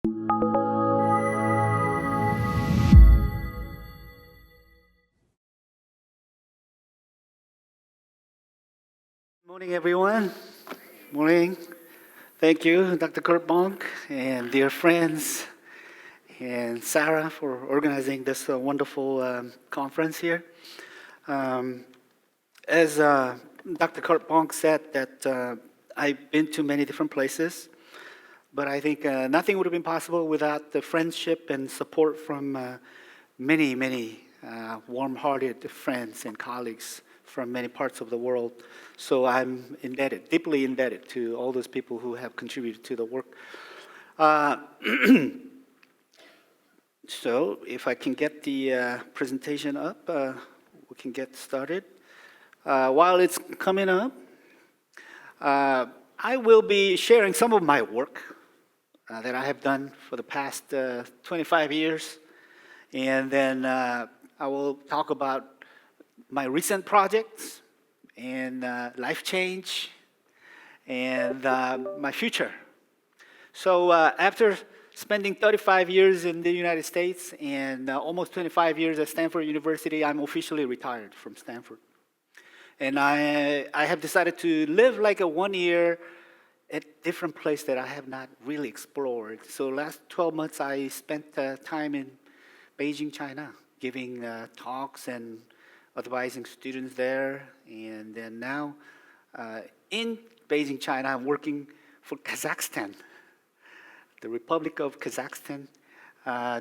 Morning, everyone. Morning. Thank you, Dr. Kurt Bonk, and dear friends, and Sarah for organizing this wonderful conference here. Um, as Dr. Kurt Bonk said, that I've been to many different places, but I think nothing would have been possible without the friendship and support from many warm-hearted friends and colleagues from many parts of the world. So I'm indebted, deeply indebted to all those people who have contributed to the work. Uh, so if I can get the presentation up, we can get started. While it's coming up, I will be sharing some of my work that I have done for the past 25 years. And then I will talk about my recent projects and life change and my future. So after spending 35 years in the United States and almost 25 years at Stanford University, I'm officially retired from Stanford. And I have decided to live like a 1 year at different place that I have not really explored. So last 12 months I spent time in Beijing, China, giving talks and advising students there. And then now in Beijing, China, I'm working for Kazakhstan, the Republic of Kazakhstan,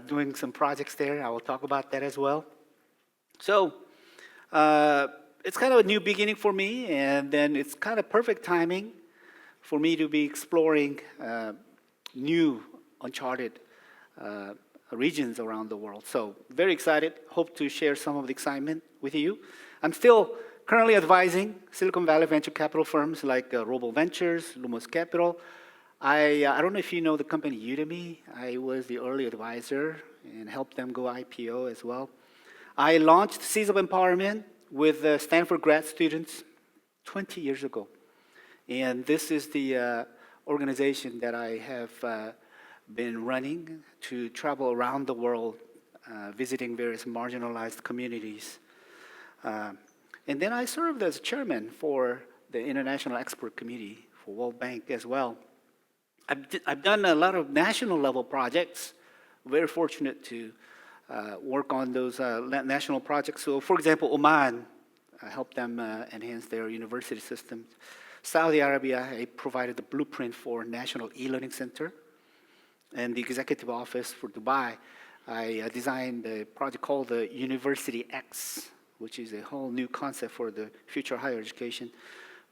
doing some projects there. I will talk about that as well. So it's kind of a new beginning for me, and then it's kind of perfect timing for me to be exploring new, uncharted regions around the world. So very excited, hope to share some of the excitement with you. I'm still currently advising Silicon Valley venture capital firms like Robo Ventures, Lumos Capital. I don't know if you know the company Udemy. I was the early advisor and helped them go IPO as well. I launched Seeds of Empowerment with Stanford grad students 20 years ago. And this is the organization that I have been running to travel around the world, visiting various marginalized communities. And then I served as chairman for the International Expert Committee for World Bank as well. I've done a lot of national level projects. Very fortunate to work on those national projects. So for example, Oman, I helped them enhance their university systems. Saudi Arabia, I provided the blueprint for National eLearning Center. And the executive office for Dubai, I designed a project called the University X, which is a whole new concept for the future higher education.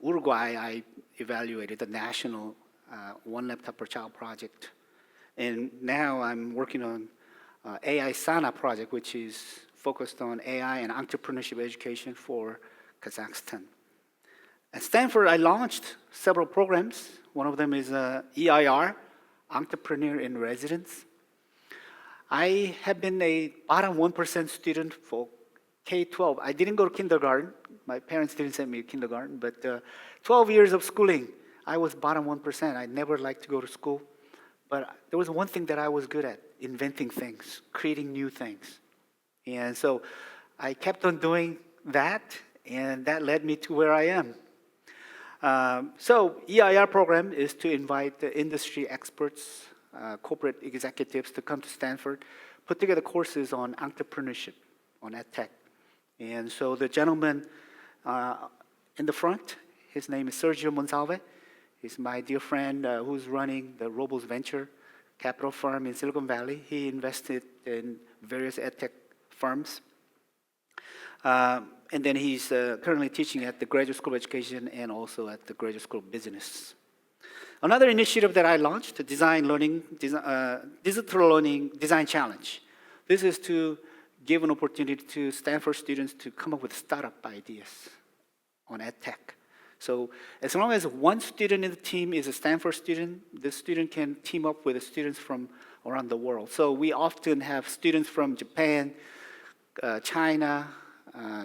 Uruguay, I evaluated the national one laptop per child project. And now I'm working on AI Sana project, which is focused on AI and entrepreneurship education for Kazakhstan. At Stanford, I launched several programs. One of them is EIR, Entrepreneur in Residence. I have been a bottom 1% student for K-12. I didn't go to kindergarten. My parents didn't send me to kindergarten, but 12 years of schooling, I was bottom 1%. I never liked to go to school, but there was one thing that I was good at, inventing things, creating new things. And so I kept on doing that, and that led me to where I am. So EIR program is to invite the industry experts, corporate executives to come to Stanford, put together courses on entrepreneurship, on EdTech. And so the gentleman in the front, his name is Sergio Monsalve. He's my dear friend who's running the Robos Venture capital firm in Silicon Valley. He invested in various EdTech firms. And then he's currently teaching at the Graduate School of Education and also at the Graduate School of Business. Another initiative that I launched, the Digital Learning Design Challenge. This is to give an opportunity to Stanford students to come up with startup ideas on EdTech. So as long as one student in the team is a Stanford student, the student can team up with the students from around the world. So we often have students from Japan, China,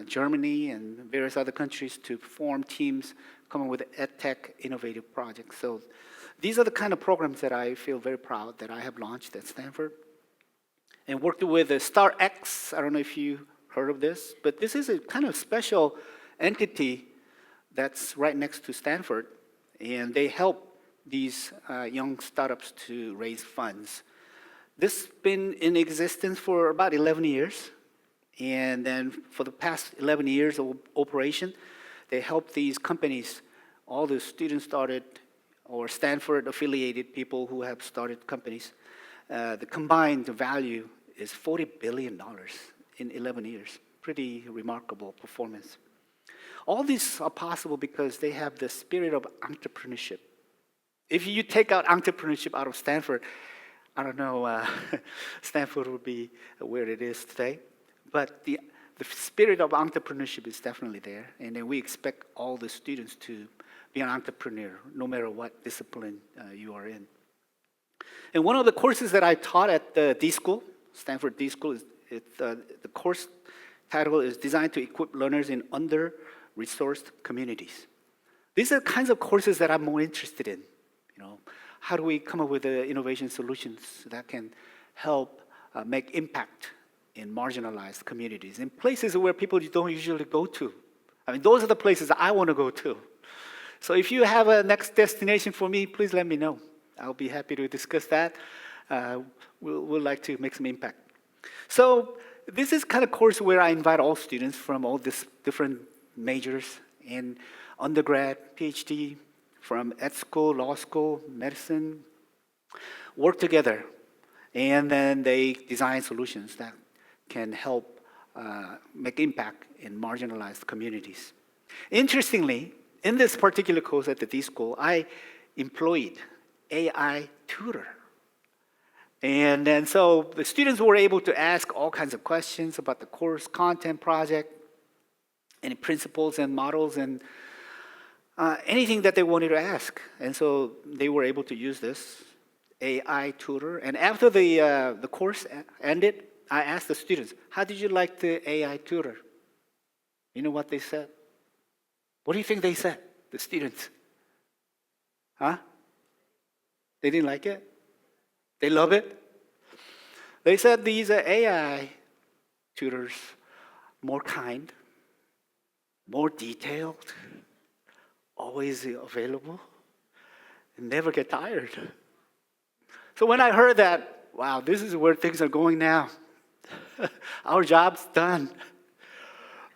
Germany, and various other countries to form teams coming with EdTech innovative projects. So These are the kind of programs that I feel very proud that I have launched at Stanford. And worked with StarX. I don't know if you heard of this, but this is a kind of special entity that's right next to Stanford, and they help these young startups to raise funds. This has been in existence for about 11 years, and then for the past 11 years of operation, they help these companies, all the students started or Stanford affiliated people who have started companies. The combined value is $40 billion in 11 years. Pretty remarkable performance. All these are possible because they have the spirit of entrepreneurship. If you take out entrepreneurship out of Stanford, I don't know, Stanford would be where it is today. But the spirit of entrepreneurship is definitely there. And then we expect all the students to be an entrepreneur, no matter what discipline you are in. And one of the courses that I taught at the D School, Stanford D School, the course title is Designed to Equip Learners in Under-Resourced Communities. These are the kinds of courses that I'm more interested in. How do we come up with innovation solutions that can help make impact in marginalized communities, in places where people don't usually go to? I mean, those are the places I want to go to. So if you have a next destination for me, please let me know. I'll be happy to discuss that. We'd like to make some impact. So this is kind of course where I invite all students from all these different majors in undergrad, PhD, from ed school, law school, medicine, work together. And then they design solutions that can help make impact in marginalized communities. Interestingly, in this particular course at the D School, I employed AI tutor. And then so the students were able to ask all kinds of questions about the course content project, any principles and models, and anything that they wanted to ask. And so they were able to use this AI tutor. And after the course ended, I asked the students, how did you like the AI tutor? You know what they said? What do you think they said, the students? Huh? They didn't like it? They love it? They said these AI tutors more kind, more detailed, always available, and never get tired. So when I heard that, wow, this is where things are going now. Our job's done.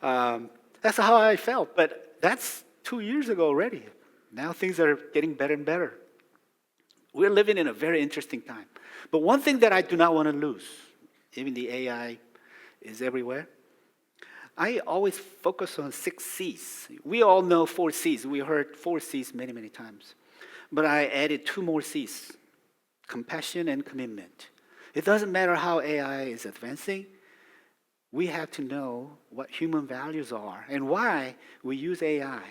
That's how I felt, but that's 2 years ago already. Now things are getting better and better. We're living in a very interesting time. But one thing that I do not want to lose, even the AI is everywhere, I always focus on 6 C's. We all know 4 C's. We heard 4 C's many, many times. But I added 2 more C's, compassion and commitment. It doesn't matter how AI is advancing. We have to know what human values are and why we use AI.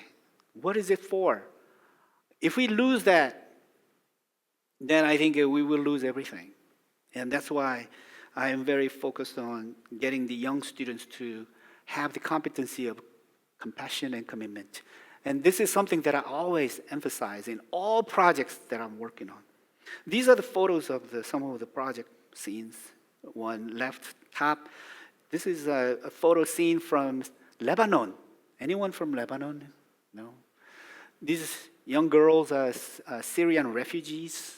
What is it for? If we lose that, then I think we will lose everything. And that's why I am very focused on getting the young students to have the competency of compassion and commitment. And this is something that I always emphasize in all projects that I'm working on. These are the photos of some of the project scenes. One left top. This is a photo scene from Lebanon. Anyone from Lebanon? No? These young girls are Syrian refugees,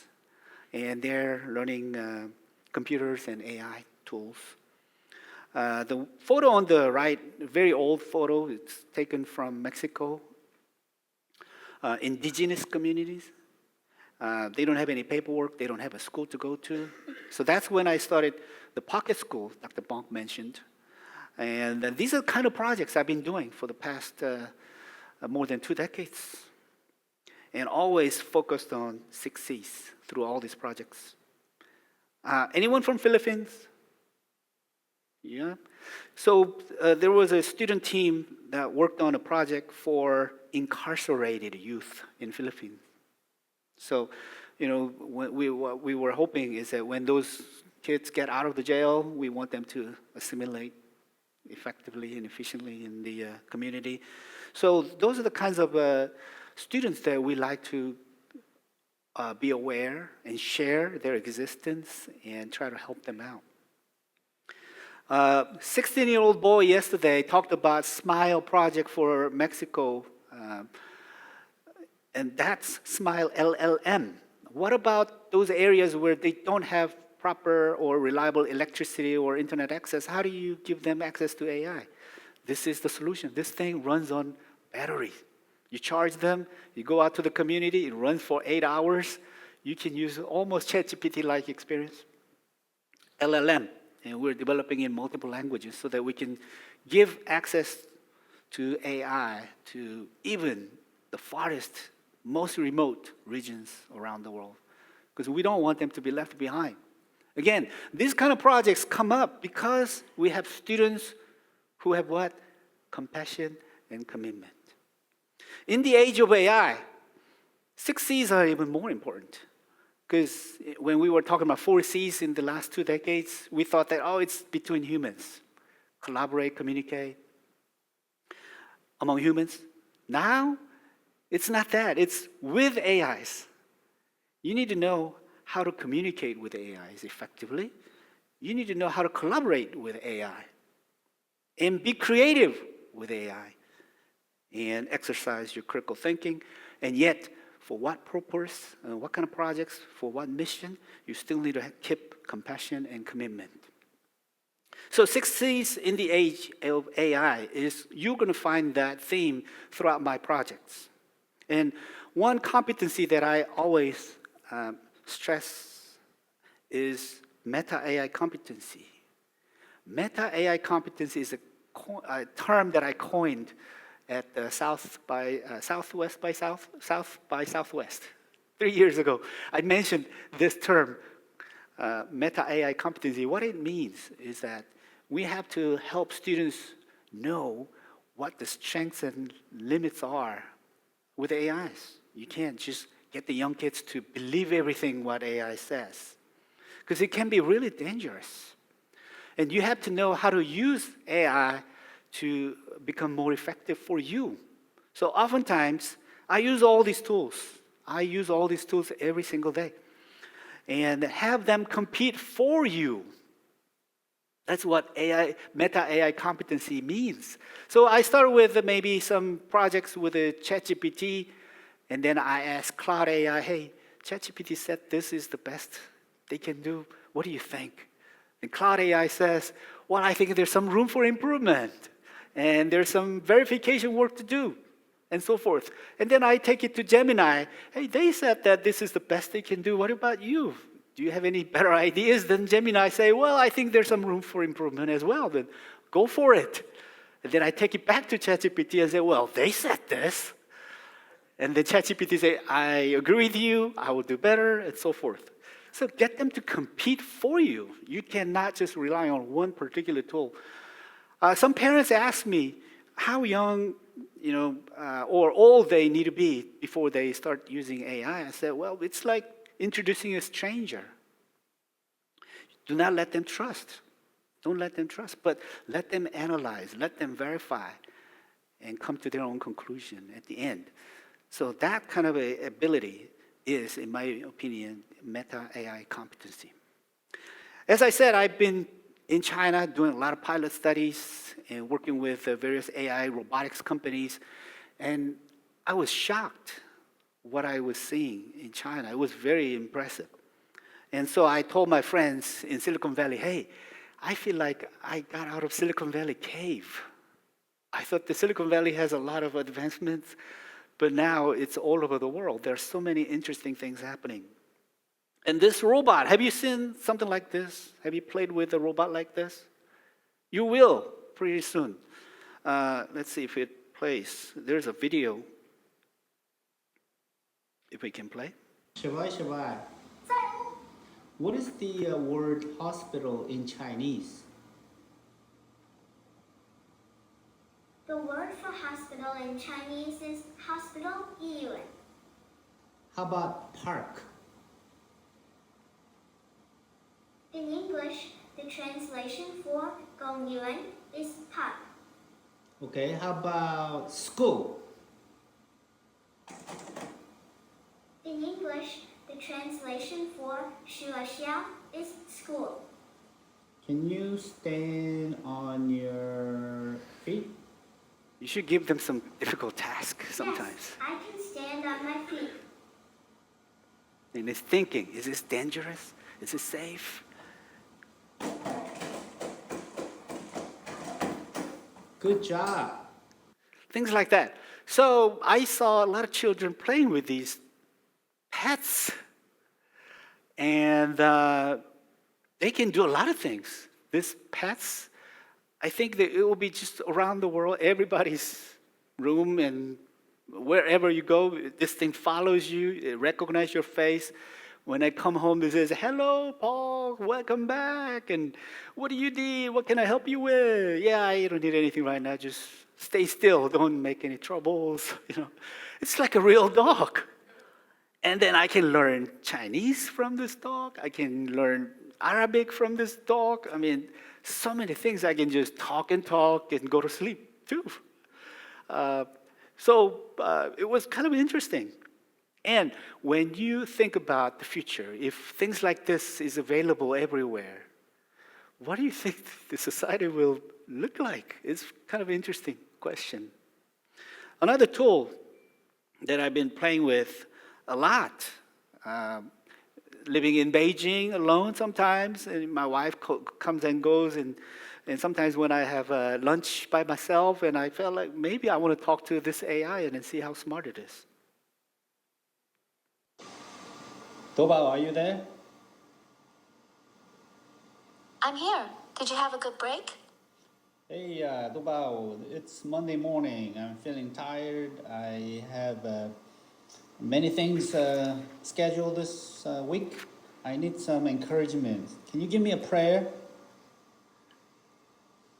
and they're learning computers and AI tools. The photo on the right, a very old photo, it's taken from Mexico. Indigenous communities. They don't have any paperwork. They don't have a school to go to. So that's when I started the Pocket School, Dr. Bonk mentioned. And these are the kind of projects I've been doing for the past more than 2 decades. And always focused on 6 C's through all these projects. Anyone from Philippines? Yeah. So there was a student team that worked on a project for incarcerated youth in Philippines. So, what we were hoping is that when those kids get out of the jail, we want them to assimilate effectively and efficiently in the community. So those are the kinds of students that we like to be aware and share their existence and try to help them out. 16-year-old boy yesterday talked about Smile project for Mexico, and that's Smile LLM. What about those areas where they don't have proper or reliable electricity or internet access? How do you give them access to AI? This is the solution. This thing runs on battery. You charge them, you go out to the community, it runs for 8 hours. You can use almost ChatGPT-like experience. LLM, and we're developing in multiple languages so that we can give access to AI to even the farthest, most remote regions around the world, because we don't want them to be left behind. Again, these kind of projects come up because we have students who have what? Compassion and commitment. In the age of AI, 6 C's are even more important. Because when we were talking about 4 C's in the last 2 decades, we thought that, oh, it's between humans. Collaborate, communicate among humans. Now, it's not that. It's with AIs. You need to know how to communicate with AIs effectively. You need to know how to collaborate with AI. And be creative with AI. And exercise your critical thinking. And yet, for what purpose, what kind of projects, for what mission, you still need to keep compassion and commitment. So 6 C's in the age of AI is you're going to find that theme throughout my projects. And one competency that I always stress is meta-AI competency. Meta-AI competency is a term that I coined at South by Southwest 3 years ago. I mentioned this term, meta-AI competency. What it means is that we have to help students know what the strengths and limits are with AIs. You can't just get the young kids to believe everything what AI says, because it can be really dangerous. And you have to know how to use AI to become more effective for you. So oftentimes, I use all these tools. I use all these tools every single day. And have them compete for you. That's what AI, meta-AI competency means. So I start with maybe some projects with a ChatGPT, and then I ask Cloud AI, hey, ChatGPT said this is the best they can do. What do you think? And Cloud AI says, well, I think there's some room for improvement. And there's some verification work to do, and so forth. And then I take it to Gemini. Hey, they said that this is the best they can do. What about you? Do you have any better ideas? Then Gemini say, well, I think there's some room for improvement as well. Then go for it. And then I take it back to ChatGPT and say, well, they said this. And then ChatGPT say, I agree with you. I will do better, and so forth. So get them to compete for you. You cannot just rely on one particular tool. Some parents ask me how young, or old they need to be before they start using AI. I said, well, it's like introducing a stranger. Do not let them trust. Don't let them trust, but let them analyze, let them verify, and come to their own conclusion at the end. So that kind of a ability is, in my opinion, meta-AI competency. As I said, I've been in China doing a lot of pilot studies and working with various AI robotics companies. And I was shocked what I was seeing in China. It was very impressive. And so I told my friends in Silicon Valley, hey, I feel like I got out of Silicon Valley cave. I thought the Silicon Valley has a lot of advancements, but now it's all over the world. There are so many interesting things happening. And this robot, have you seen something like this? Have you played with a robot like this? You will pretty soon. Let's see if it plays. There's a video. If we can play. Shabai. What is the word hospital in Chinese? The word for hospital in Chinese is hospital, eLearn. How about park? In English, the translation for Gongyuan is park. Okay, how about school? In English, the translation for 学校 is school. Can you stand on your feet? You should give them some difficult task sometimes. Yes, I can stand on my feet. And it's thinking, is this dangerous? Is it safe? Good job. Things like that. So I saw a lot of children playing with these pets. And they can do a lot of things. These pets, I think that it will be just around the world, everybody's room, and wherever you go, this thing follows you, it recognizes your face. When I come home, it says, "Hello, Paul, welcome back. And what do you need? What can I help you with? Yeah, you don't need anything right now. Just stay still. Don't make any troubles." It's like a real dog. And then I can learn Chinese from this dog. I can learn Arabic from this dog. I mean, so many things. I can just talk and go to sleep too. So it was kind of interesting. And when you think about the future, if things like this is available everywhere, what do you think the society will look like? It's kind of an interesting question. Another tool that I've been playing with a lot, living in Beijing alone sometimes, and my wife comes and goes, and sometimes when I have lunch by myself, and I felt like maybe I want to talk to this AI and then see how smart it is. Dobao, are you there? I'm here. Did you have a good break? Hey, Dobao, it's Monday morning. I'm feeling tired. I have many things scheduled this week. I need some encouragement. Can you give me a prayer?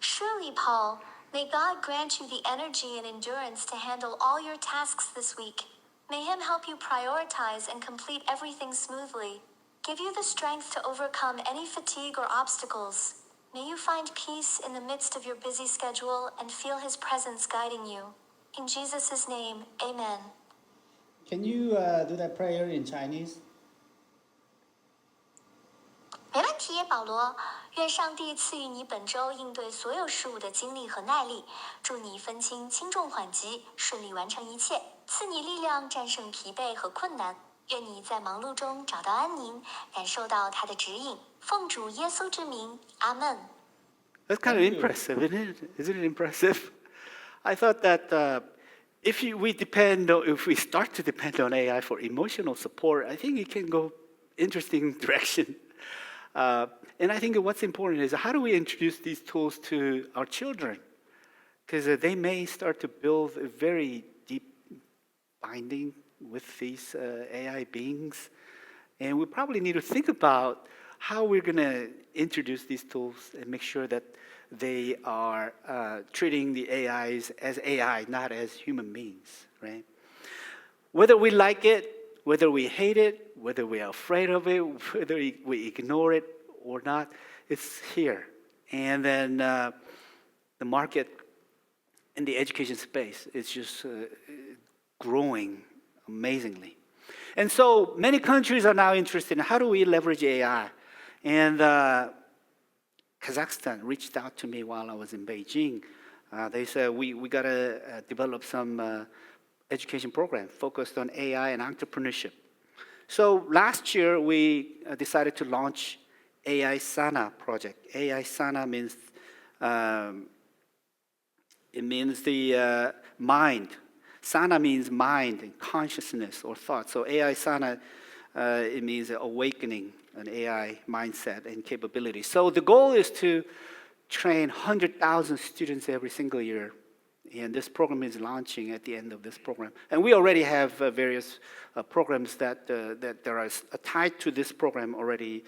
Surely, Paul. May God grant you the energy and endurance to handle all your tasks this week. May Him help you prioritize and complete everything smoothly. Give you the strength to overcome any fatigue or obstacles. May you find peace in the midst of your busy schedule and feel His presence guiding you. In Jesus' name, amen. Can you do that prayer in Chinese? 没问题，保罗。愿上帝赐予你本周应对所有事物的精力和耐力，祝你分清轻重缓急，顺利完成一切，赐你力量战胜疲惫和困难。愿你在忙碌中找到安宁，感受到他的指引。奉主耶稣之名，阿门。 That's kind of Thank you. impressive, isn't it? Isn't it impressive? I thought that if we start to depend on AI for emotional support, I think it can go interesting direction. And I think what's important is how do we introduce these tools to our children? Because they may start to build a very deep binding with these AI beings. And we probably need to think about how we're going to introduce these tools and make sure that they are treating the AIs as AI, not as human beings, right? Whether we like it, whether we hate it, whether we are afraid of it, whether we ignore it or not, it's here. And then the market in the education space is just growing amazingly. And so many countries are now interested in how do we leverage AI. And Kazakhstan reached out to me while I was in Beijing. They said, we got to develop some education program focused on AI and entrepreneurship. So last year, we decided to launch AI Sana project. AI Sana means, it means the mind. Sana means mind and consciousness or thought. So AI Sana, it means awakening an AI mindset and capability. So the goal is to train 100,000 students every single year. And this program is launching at the end of this program. And we already have various programs that are tied to this program already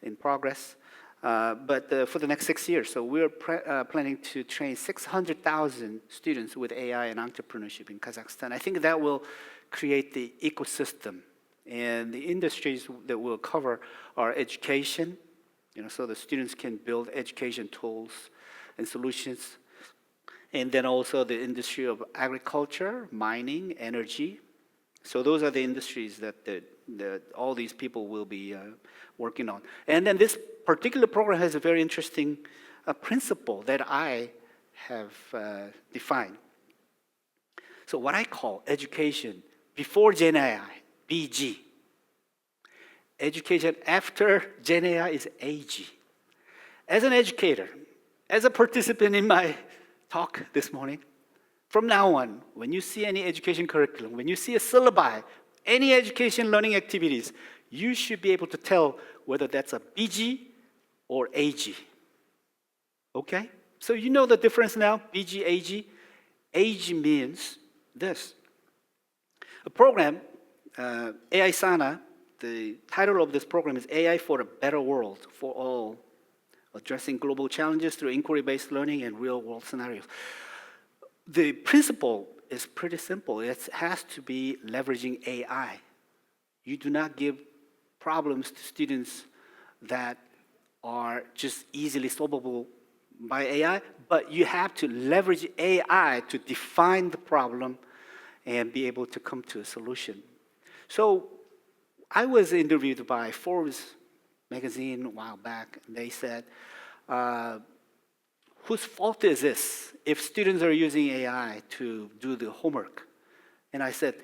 in progress. But for the next 6 years, so we're planning to train 600,000 students with AI and entrepreneurship in Kazakhstan. I think that will create the ecosystem. And the industries that we'll cover are education, so the students can build education tools and solutions. And then also the industry of agriculture, mining, energy. So those are the industries that all these people will be working on. And then this particular program has a very interesting principle that I have defined. So what I call education before Gen AI, BG. Education after Gen AI is AG. As an educator, as a participant in my talk this morning, from now on, when you see any education curriculum, when you see a syllabi, any education learning activities, you should be able to tell whether that's a BG or AG. Okay? So you know the difference now, BG, AG? AG means this. A program, AI Sana, the title of this program is AI for a Better World for All, addressing global challenges through inquiry-based learning and real-world scenarios. The principle is pretty simple. It has to be leveraging AI. You do not give problems to students that are just easily solvable by AI, but you have to leverage AI to define the problem and be able to come to a solution. So I was interviewed by Forbes magazine a while back, and they said, whose fault is this if students are using AI to do the homework? And I said,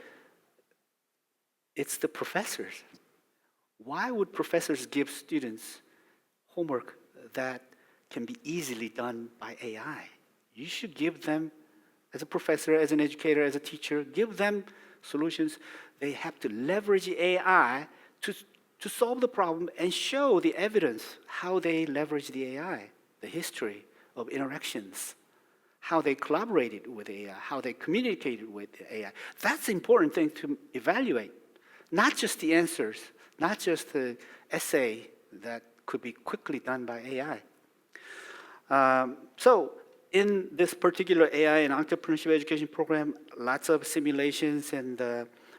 it's the professors. Why would professors give students homework that can be easily done by AI? You should give them, as a professor, as an educator, as a teacher, give them solutions. They have to leverage AI to solve the problem and show the evidence how they leverage the AI, the history of interactions, how they collaborated with AI, how they communicated with AI. That's the important thing to evaluate, not just the answers, not just the essay that could be quickly done by AI. So in this particular AI and entrepreneurship education program, lots of simulations and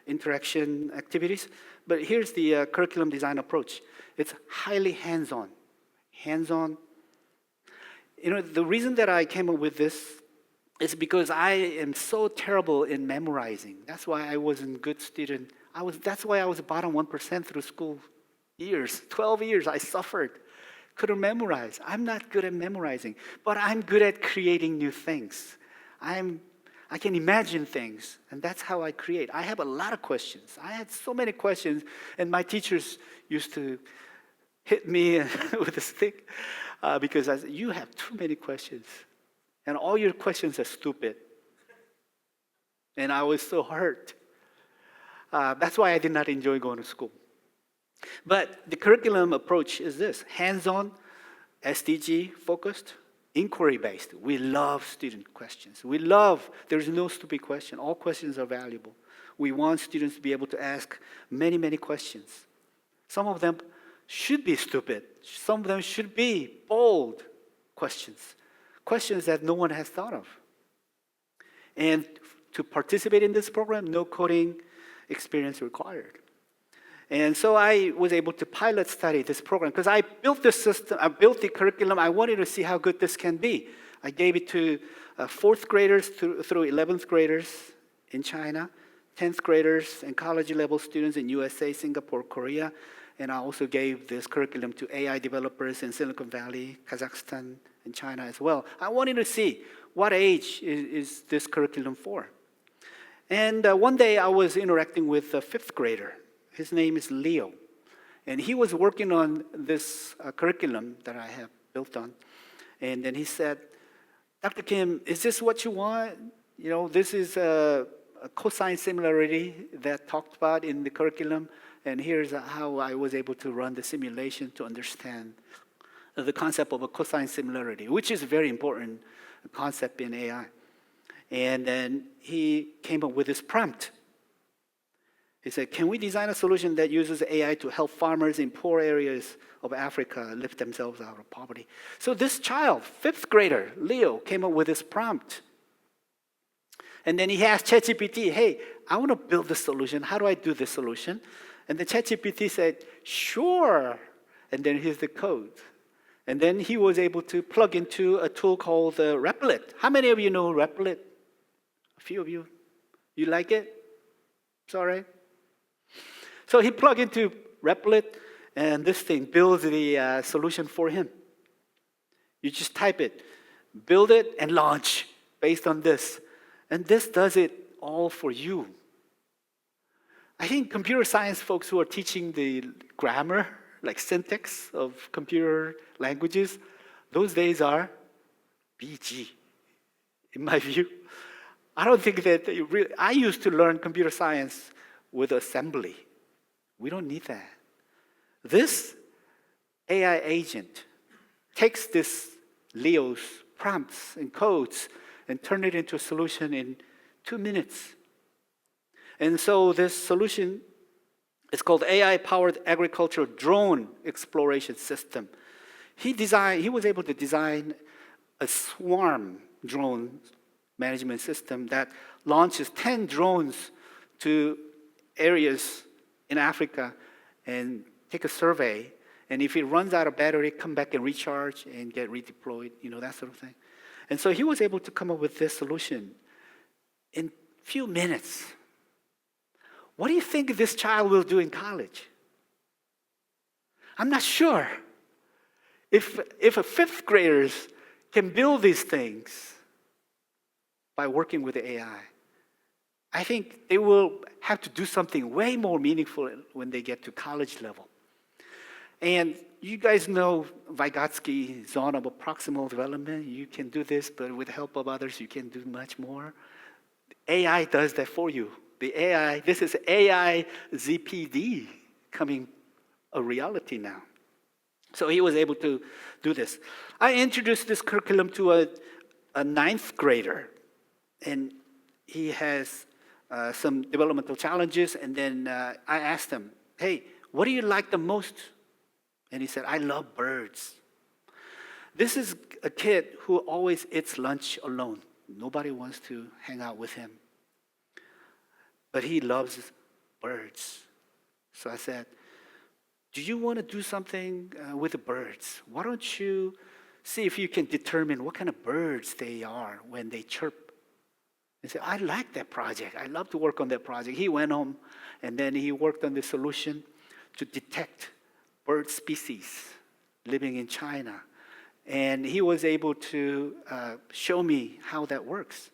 interaction activities. But here's the curriculum design approach. It's highly hands-on. Hands-on. You know, the reason that I came up with this is because I am so terrible in memorizing. That's why I wasn't a good student. That's why I was bottom 1% through school years. 12 years I suffered. Couldn't memorize. I'm not good at memorizing, but I'm good at creating new things. I can imagine things, and that's how I create. I have a lot of questions. I had so many questions, and my teachers used to hit me with a stick because I said, you have too many questions, and all your questions are stupid. And I was so hurt. That's why I did not enjoy going to school. But the curriculum approach is this: hands-on, SDG focused, inquiry-based. We love student questions. There's no stupid question. All questions are valuable. We want students to be able to ask many, many questions. Some of them should be stupid. Some of them should be bold questions. Questions that no one has thought of. And to participate in this program, no coding experience required. And so I was able to pilot study this program because I built the system, I built the curriculum. I wanted to see how good this can be. I gave it to fourth graders through 11th graders in China, 10th graders and college level students in USA, Singapore, Korea. And I also gave this curriculum to AI developers in Silicon Valley, Kazakhstan, and China as well. I wanted to see what age is this curriculum for. And one day I was interacting with a fifth grader. His name is Leo. And he was working on this curriculum that I have built on. And then he said, Dr. Kim, is this what you want? You know, this is a cosine similarity that talked about in the curriculum. And here's how I was able to run the simulation to understand the concept of a cosine similarity, which is a very important concept in AI. And then he came up with this prompt. He said, can we design a solution that uses AI to help farmers in poor areas of Africa lift themselves out of poverty? So this child, fifth grader, Leo, came up with this prompt. And then he asked ChatGPT, hey, I want to build this solution. How do I do this solution? And the ChatGPT said, sure. And then here's the code. And then he was able to plug into a tool called Replit. How many of you know Replit? A few of you. You like it? It's all right. So he plugged into Replit, and this thing builds the solution for him. You just type it, build it, and launch based on this. And this does it all for you. I think computer science folks who are teaching the grammar, like syntax of computer languages, those days are BG, in my view. I don't think that I used to learn computer science with assembly. We don't need that. This AI agent takes this Leo's prompts and codes and turn it into a solution in 2 minutes. And so this solution is called AI-powered agricultural drone exploration system. He was able to design a swarm drone management system that launches 10 drones to areas in Africa and take a survey. And if it runs out of battery, come back and recharge and get redeployed, that sort of thing. And so he was able to come up with this solution in a few minutes. What do you think this child will do in college? I'm not sure. If a fifth graders can build these things by working with AI, I think they will have to do something way more meaningful when they get to college level. And you guys know Vygotsky zone of proximal development. You can do this, but with the help of others, you can do much more. AI does that for you. This is AI ZPD coming a reality now. So he was able to do this. I introduced this curriculum to a ninth grader, and he has some developmental challenges, and then I asked him, hey, what do you like the most? And he said, I love birds. This is a kid who always eats lunch alone. Nobody wants to hang out with him. But he loves birds. So I said, do you want to do something with the birds? Why don't you see if you can determine what kind of birds they are when they chirp? He said, I like that project. I love to work on that project. He went home, and then he worked on the solution to detect bird species living in China. And he was able to show me how that works.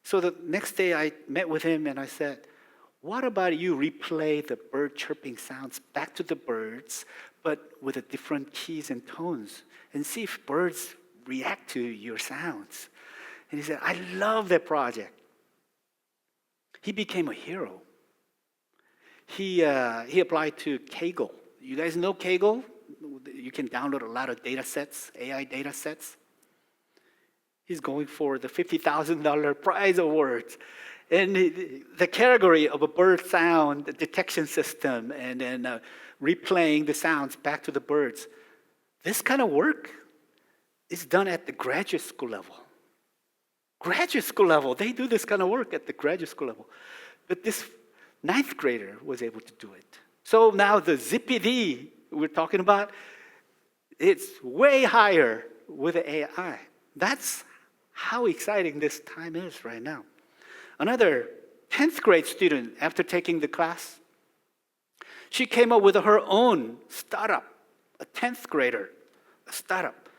So the next day I met with him and I said, what about you replay the bird chirping sounds back to the birds, but with a different keys and tones, and see if birds react to your sounds. And he said, I love that project. He became a hero. He applied to Kaggle. You guys know Kaggle? You can download a lot of data sets, AI data sets. He's going for the $50,000 prize award. And the category of a bird sound detection system and then replaying the sounds back to the birds. This kind of work is done at the graduate school level. Graduate school level, they do this kind of work at the graduate school level. But this ninth grader was able to do it. So now the ZPD we're talking about, it's way higher with the AI. That's how exciting this time is right now. Another 10th grade student, after taking the class, she came up with her own startup, a 10th grader, a startup,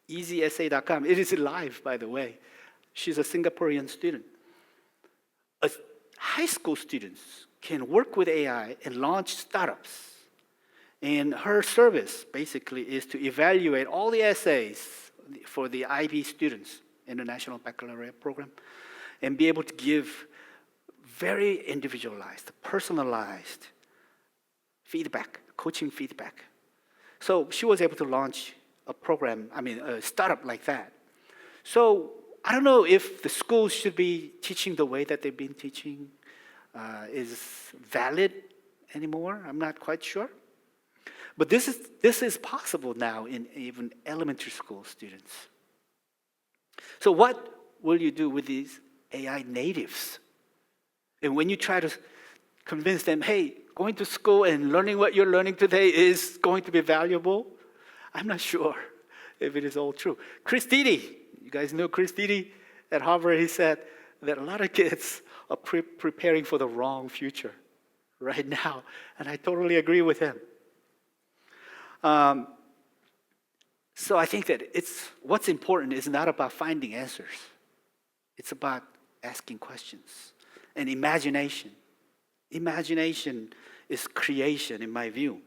easysa.com. It is live, by the way. She's a Singaporean student. High school students can work with AI and launch startups. And her service, basically, is to evaluate all the essays for the IB students, International Baccalaureate Program, and be able to give very individualized, personalized feedback, coaching feedback. So she was able to launch a startup like that. So I don't know if the schools should be teaching the way that they've been teaching is valid anymore. I'm not quite sure. But this is possible now in even elementary school students. So what will you do with these AI natives? And when you try to convince them, hey, going to school and learning what you're learning today is going to be valuable, I'm not sure if it is all true. Chris Dede, you guys know Chris Dede at Harvard, he said that a lot of kids are preparing for the wrong future. right now, and I totally agree with him. So I think that what's important is not about finding answers. It's about asking questions and imagination. Imagination is creation, in my view.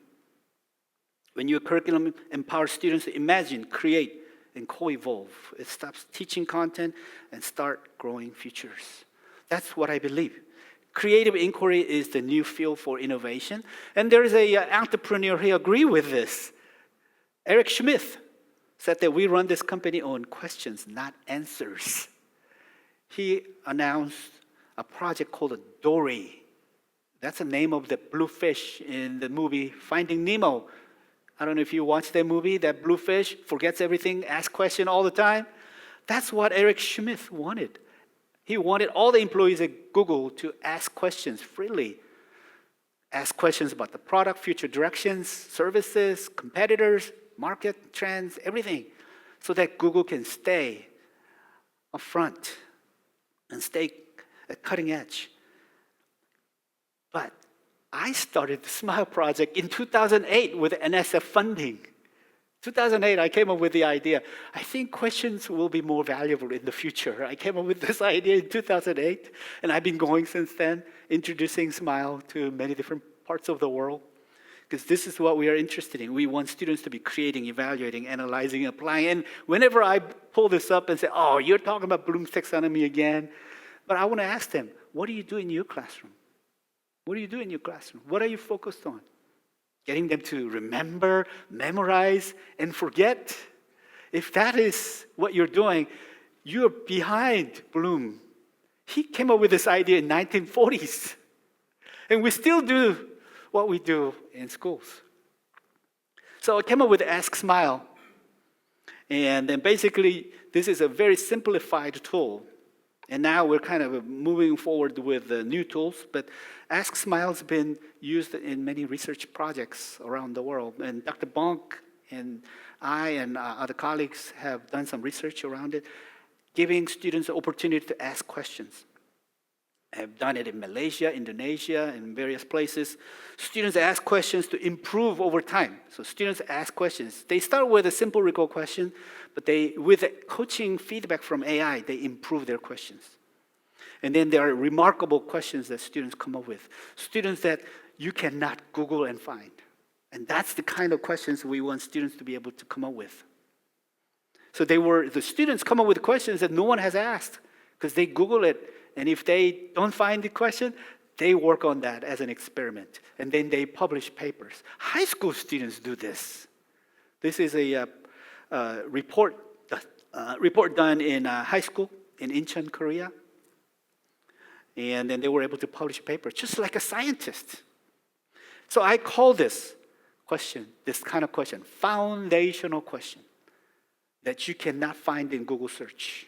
When your curriculum empowers students to imagine, create, and co-evolve, it stops teaching content and start growing futures. That's what I believe. Creative inquiry is the new field for innovation. And there is an entrepreneur who agrees with this. Eric Schmidt said that we run this company on questions, not answers. He announced a project called Dory. That's the name of the blue fish in the movie Finding Nemo. I don't know if you watched that movie, that blue fish forgets everything, asks questions all the time. That's what Eric Schmidt wanted. He wanted all the employees at Google to ask questions freely. Ask questions about the product, future directions, services, competitors, market trends, everything, so that Google can stay up front and stay at cutting edge. But I started the Smile Project in 2008 with NSF funding. 2008, I came up with the idea. I think questions will be more valuable in the future. I came up with this idea in 2008, and I've been going since then, introducing Smile to many different parts of the world, because this is what we are interested in. We want students to be creating, evaluating, analyzing, applying. And whenever I pull this up and say, oh, you're talking about Bloom's taxonomy again, but I want to ask them, what do you do in your classroom? What do you do in your classroom? What are you focused on? Getting them to remember, memorize, and forget? If that is what you're doing, you're behind Bloom. He came up with this idea in 1940s. And we still do what we do in schools. So I came up with Ask Smile. And then basically, this is a very simplified tool. And now we're kind of moving forward with new tools. But Ask Smile has been used in many research projects around the world. And Dr. Bonk and I and other colleagues have done some research around it, giving students the opportunity to ask questions. I have done it in Malaysia, Indonesia, and various places. Students ask questions to improve over time. So students ask questions. They start with a simple recall question, but with coaching feedback from AI, they improve their questions. And then there are remarkable questions that students come up with. Students that you cannot Google and find. And that's the kind of questions we want students to be able to come up with. So the students come up with questions that no one has asked, because they Google it. And if they don't find the question, they work on that as an experiment. And then they publish papers. High school students do this. This is a report done in high school in Incheon, Korea. And then they were able to publish a paper, just like a scientist. So I call this kind of question, foundational question that you cannot find in Google search.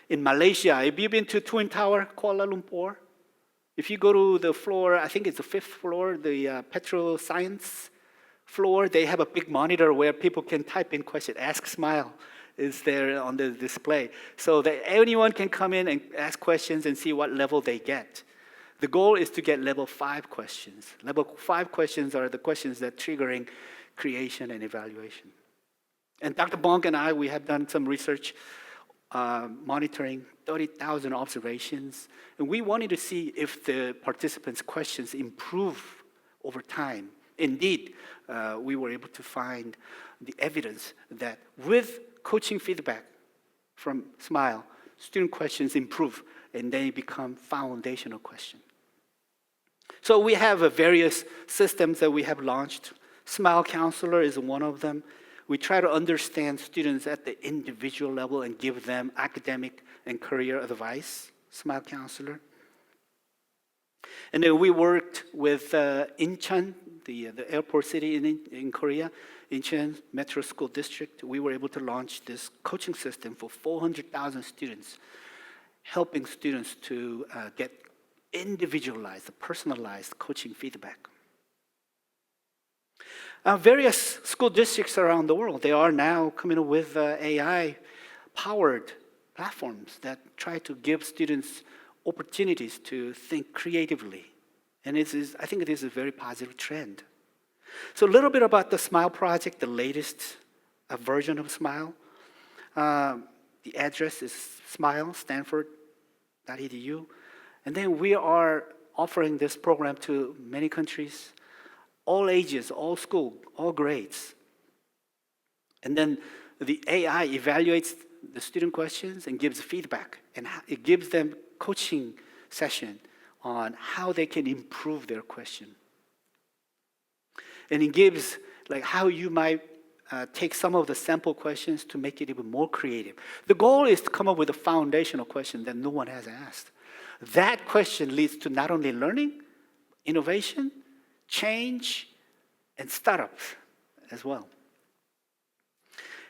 In Malaysia, have you been to Twin Tower, Kuala Lumpur? If you go to the floor, I think it's the 5th floor, the Petro Science floor, they have a big monitor where people can type in questions. Ask Smile is there on the display. So that anyone can come in and ask questions and see what level they get. The goal is to get level 5 questions. Level 5 questions are the questions that triggering creation and evaluation. And Dr. Bonk and I, we have done some research monitoring 30,000 observations. And we wanted to see if the participants' questions improve over time. Indeed, we were able to find the evidence that with coaching feedback from Smile, student questions improve and they become foundational questions. So we have various systems that we have launched. Smile Counselor is one of them. We try to understand students at the individual level and give them academic and career advice, Smile Counselor. And then we worked with Incheon, the airport city in Korea, Incheon Metro School District. We were able to launch this coaching system for 400,000 students, helping students to get individualized, personalized coaching feedback. Various school districts around the world, they are now coming up with AI-powered platforms that try to give students opportunities to think creatively And I think it is a very positive trend. So a little bit about the SMILE project, the latest version of SMILE. The address is SMILE, Stanford.edu. And then we are offering this program to many countries, all ages, all school, all grades. And then the AI evaluates the student questions and gives feedback. And it gives them coaching session on how they can improve their question. And it gives like how you might take some of the sample questions to make it even more creative. The goal is to come up with a foundational question that no one has asked. That question leads to not only learning, innovation, change, and startups as well.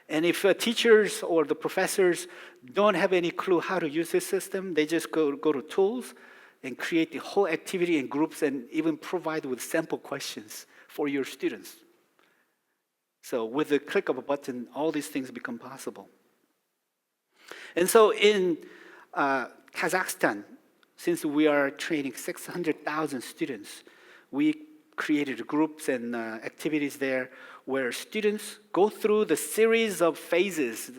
And if teachers or the professors don't have any clue how to use this system, they just go to tools and create the whole activity in groups and even provide with sample questions for your students. So with the click of a button, all these things become possible. And so in Kazakhstan, since we are training 600,000 students, we created groups and activities there where students go through the series of phases.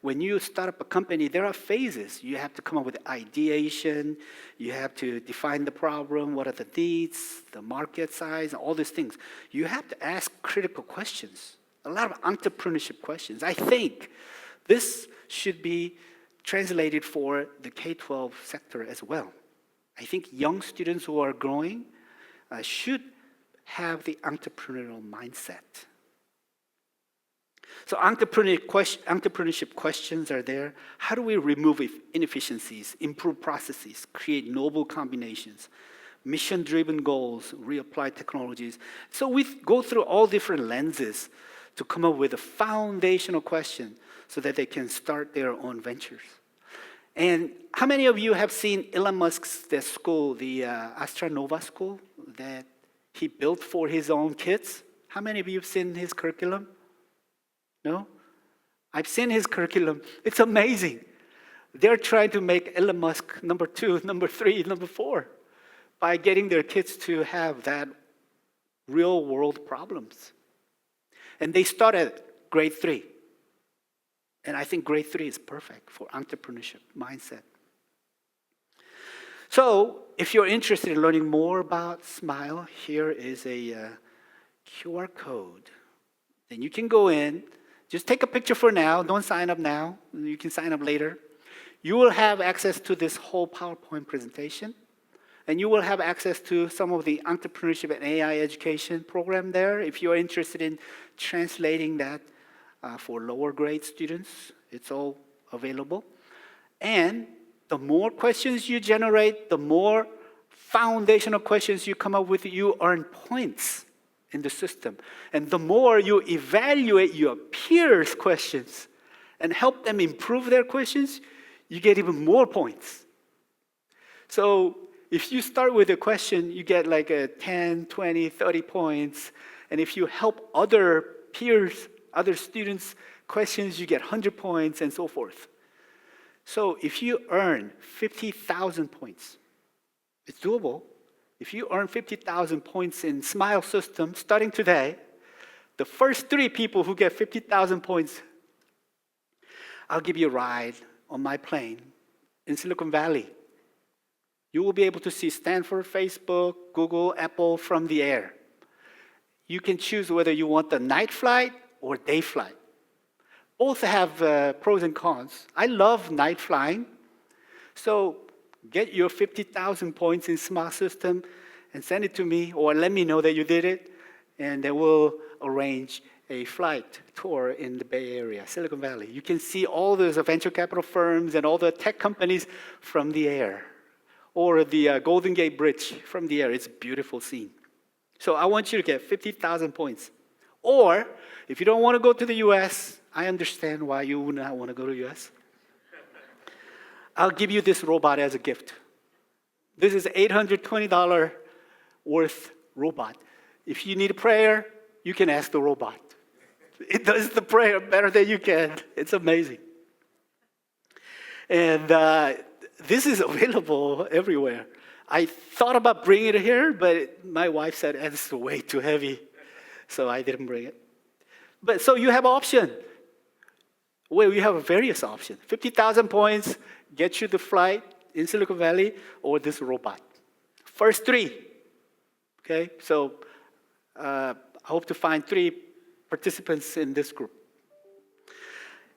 When you start up a company, there are phases. You have to come up with ideation, you have to define the problem, what are the needs, the market size, all these things. You have to ask critical questions, a lot of entrepreneurship questions. I think this should be translated for the K-12 sector as well. I think young students who are growing should have the entrepreneurial mindset. So entrepreneurship questions are there. How do we remove inefficiencies, improve processes, create novel combinations, mission-driven goals, reapply technologies? So we go through all different lenses to come up with a foundational question so that they can start their own ventures. And how many of you have seen Elon Musk's school, the Astronova school that he built for his own kids? How many of you have seen his curriculum? No? I've seen his curriculum. It's amazing. They're trying to make Elon Musk number 2, number 3, number 4 by getting their kids to have that real world problems. And they start at grade 3. And I think grade 3 is perfect for entrepreneurship mindset. So if you're interested in learning more about SMILE, here is a QR code. Then you can go in, just take a picture for now, don't sign up now, you can sign up later. You will have access to this whole PowerPoint presentation, and you will have access to some of the entrepreneurship and AI education program there. If you're interested in translating that for lower grade students, it's all available. And the more questions you generate, the more foundational questions you come up with, you earn points in the system. And the more you evaluate your peers' questions and help them improve their questions, you get even more points. So if you start with a question, you get like a 10, 20, 30 points. And if you help other peers, other students' questions, you get 100 points and so forth. So if you earn 50,000 points, it's doable. If you earn 50,000 points in SMILE system starting today, the first 3 people who get 50,000 points, I'll give you a ride on my plane in Silicon Valley. You will be able to see Stanford, Facebook, Google, Apple from the air. You can choose whether you want the night flight or day flight. Both have pros and cons. I love night flying. So get your 50,000 points in SMILE system and send it to me, or let me know that you did it, and then we'll arrange a flight tour in the Bay Area, Silicon Valley. You can see all those venture capital firms and all the tech companies from the air, or the Golden Gate Bridge from the air. It's a beautiful scene. So I want you to get 50,000 points. Or if you don't want to go to the US, I understand why you would not want to go to the US. I'll give you this robot as a gift. This is $820 worth robot. If you need a prayer, you can ask the robot. It does the prayer better than you can. It's amazing. And this is available everywhere. I thought about bringing it here, but my wife said it's way too heavy, so I didn't bring it. But so you have option. Well, you have various options. 50,000 points get you the flight in Silicon Valley, or this robot. First three. Okay, so I hope to find 3 participants in this group.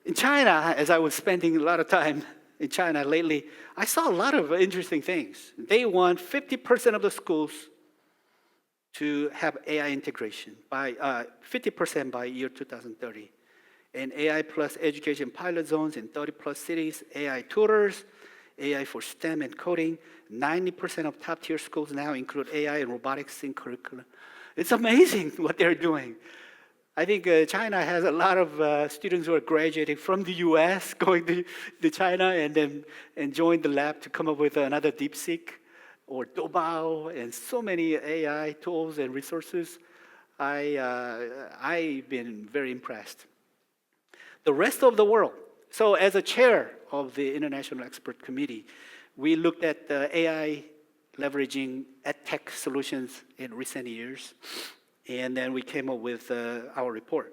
In China, as I was spending a lot of time in China lately, I saw a lot of interesting things. They want 50% of the schools to have AI integration by 50% by year 2030. And AI plus education pilot zones in 30 plus cities, AI tutors, AI for STEM and coding. 90% of top tier schools now include AI and robotics in curriculum. It's amazing what they're doing. I think China has a lot of students who are graduating from the US, going to China and then join the lab to come up with another DeepSeek or Doubao and so many AI tools and resources. I've been very impressed. The rest of the world. So as a chair of the International Expert Committee, we looked at AI leveraging edtech solutions in recent years, and then we came up with our report.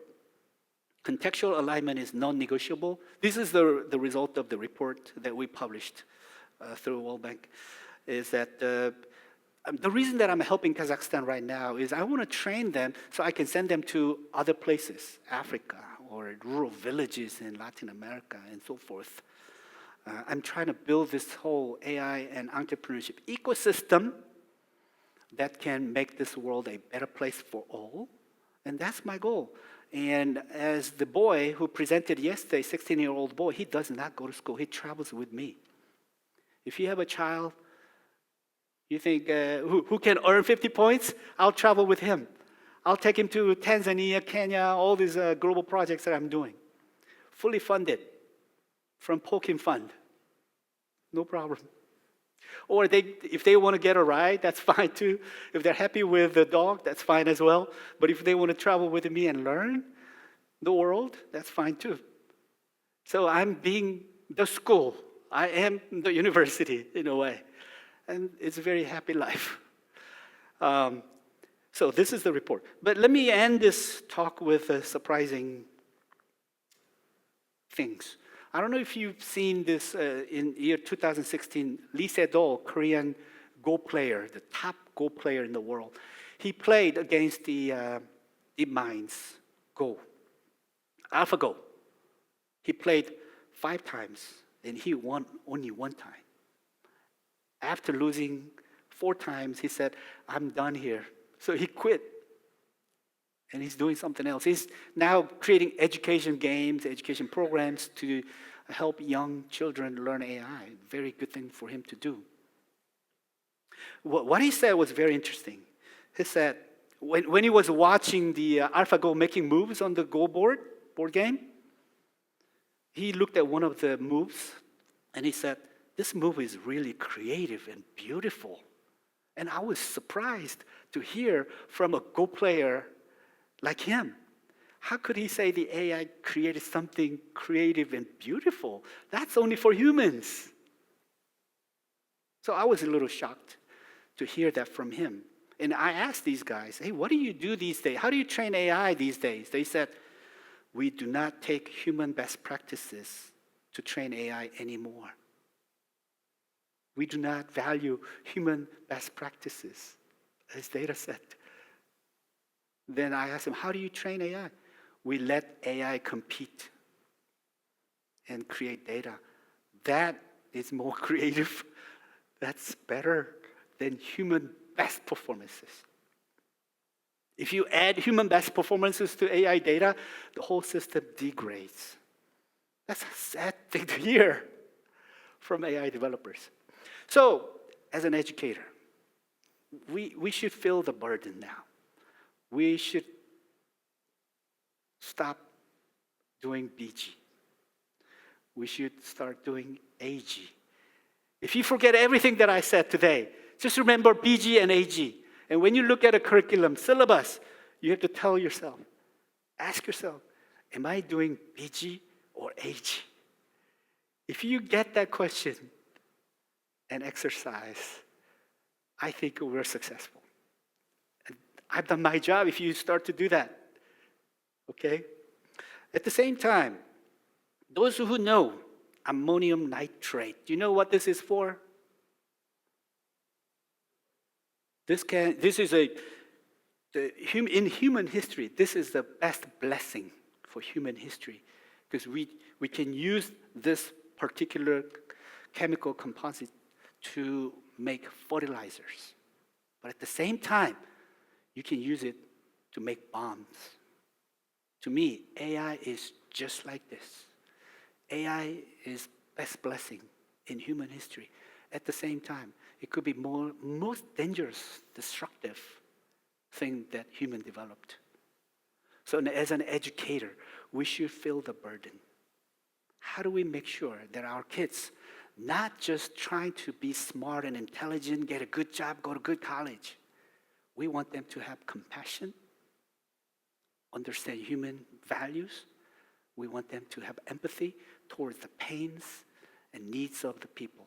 Contextual alignment is non-negotiable. This is the result of the report that we published through World Bank, is that the reason that I'm helping Kazakhstan right now is I want to train them so I can send them to other places, Africa, or rural villages in Latin America, and so forth. I'm trying to build this whole AI and entrepreneurship ecosystem that can make this world a better place for all, and that's my goal. And as the boy who presented yesterday, 16-year-old boy, he does not go to school, he travels with me. If you have a child, you think, who can earn 50 points? I'll travel with him. I'll take him to Tanzania, Kenya, all these global projects that I'm doing. Fully funded from Paul Kim Fund. No problem. Or if they want to get a ride, that's fine too. If they're happy with the dog, that's fine as well. But if they want to travel with me and learn the world, that's fine too. So I'm being the school. I am the university in a way. And it's a very happy life. So this is the report. But let me end this talk with surprising things. I don't know if you've seen this in year 2016, Lee Sedol, Korean Go player, the top Go player in the world. He played against the DeepMind's Go, AlphaGo. He played 5 times, and he won only 1 time. After losing 4 times, he said, I'm done here. So he quit. And he's doing something else. He's now creating education games, education programs to help young children learn AI. Very good thing for him to do. What he said was very interesting. He said, when he was watching the AlphaGo making moves on the Go board game, he looked at one of the moves and he said, this move is really creative and beautiful. And I was surprised to hear from a Go player like him. How could he say the AI created something creative and beautiful? That's only for humans. So I was a little shocked to hear that from him. And I asked these guys, hey, what do you do these days? How do you train AI these days? They said, we do not take human best practices to train AI anymore. We do not value human best practices as data set. Then I asked him, how do you train AI? We let AI compete and create data. That is more creative. That's better than human best performances. If you add human best performances to AI data, the whole system degrades. That's a sad thing to hear from AI developers. So, as an educator, we should feel the burden now. We should stop doing BG. We should start doing AG. If you forget everything that I said today, just remember BG and AG. And when you look at a curriculum syllabus, you have to tell yourself, ask yourself, am I doing BG or AG? If you get that question and exercise, I think we're successful. And I've done my job if you start to do that. Okay? At the same time, those who know ammonium nitrate, do you know what this is for? In human history, this is the best blessing for human history because we can use this particular chemical composite to make fertilizers. But at the same time, you can use it to make bombs. To me, AI is just like this. AI is best blessing in human history. At the same time, it could be most dangerous, destructive thing that human developed. So as an educator, we should feel the burden. How do we make sure that our kids, not just trying to be smart and intelligent, get a good job, go to good college, we want them to have compassion, understand human values. We want them to have empathy towards the pains and needs of the people.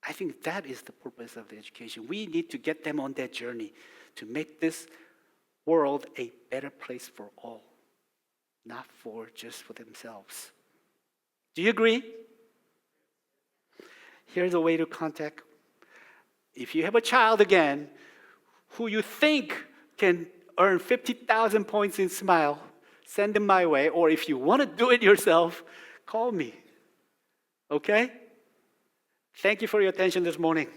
I think that is the purpose of the education. We need to get them on that journey to make this world a better place for all, not just for themselves. Do you agree? Here's a way to contact. If you have a child again who you think can earn 50,000 points in Smile, send them my way. Or if you want to do it yourself, call me. Okay? Thank you for your attention this morning.